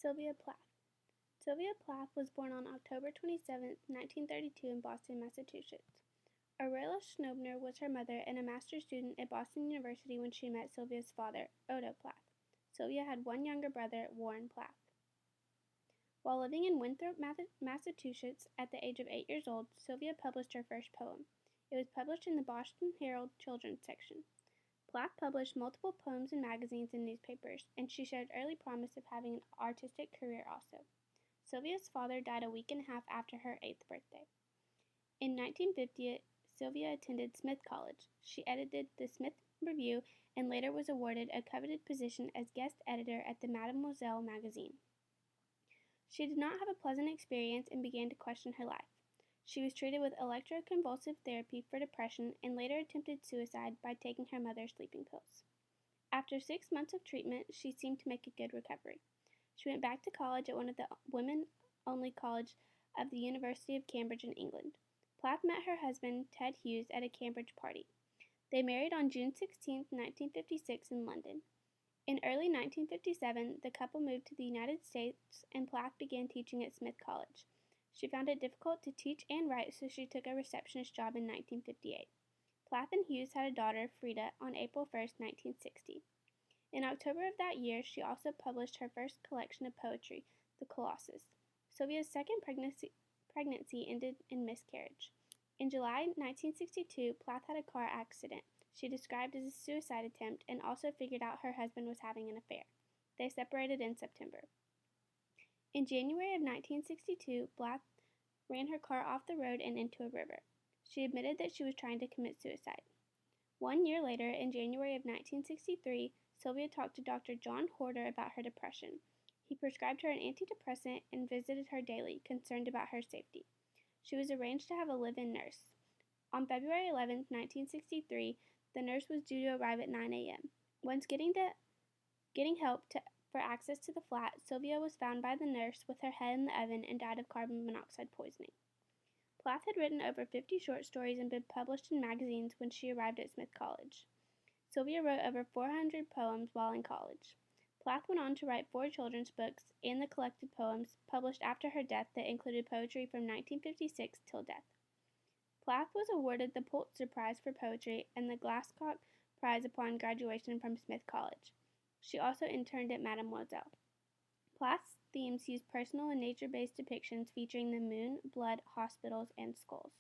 Sylvia Plath. Sylvia Plath was born on October 27, 1932 in Boston, Massachusetts. Aurelia Schnobner was her mother and a master's student at Boston University when she met Sylvia's father, Odo Plath. Sylvia had one younger brother, Warren Plath. While living in Winthrop, Massachusetts at the age of 8 years old, Sylvia published her first poem. It was published in the Boston Herald children's section. Plath published multiple poems in magazines and newspapers, and she showed early promise of having an artistic career also. Sylvia's father died a week and a half after her 8th birthday. In 1950, Sylvia attended Smith College. She edited the Smith Review and later was awarded a coveted position as guest editor at the Mademoiselle magazine. She did not have a pleasant experience and began to question her life. She was treated with electroconvulsive therapy for depression and later attempted suicide by taking her mother's sleeping pills. After 6 months of treatment, she seemed to make a good recovery. She went back to college at one of the women-only college of the University of Cambridge in England. Plath met her husband, Ted Hughes, at a Cambridge party. They married on June 16, 1956 in London. In early 1957, the couple moved to the United States and Plath began teaching at Smith College. She found it difficult to teach and write, so she took a receptionist job in 1958. Plath and Hughes had a daughter, Frida, on April 1, 1960. In October of that year, she also published her first collection of poetry, The Colossus. Sylvia's second pregnancy ended in miscarriage. In July 1962, Plath had a car accident she described as a suicide attempt and also figured out her husband was having an affair. They separated in September. In January of 1962, Plath ran her car off the road and into a river. She admitted that she was trying to commit suicide. 1 year later, in January of 1963, Sylvia talked to Dr. John Horder about her depression. He prescribed her an antidepressant and visited her daily, concerned about her safety. She was arranged to have a live-in nurse. On February 11, 1963, the nurse was due to arrive at 9 a.m. Once getting help for access to the flat, Sylvia was found by the nurse with her head in the oven and died of carbon monoxide poisoning. Plath had written over 50 short stories and been published in magazines when she arrived at Smith College. Sylvia wrote over 400 poems while in college. Plath went on to write 4 children's books and the collected poems published after her death that included poetry from 1956 till death. Plath was awarded the Pulitzer Prize for Poetry and the Glascock Prize upon graduation from Smith College. She also interned at Mademoiselle. Plath's themes used personal and nature-based depictions featuring the moon, blood, hospitals, and skulls.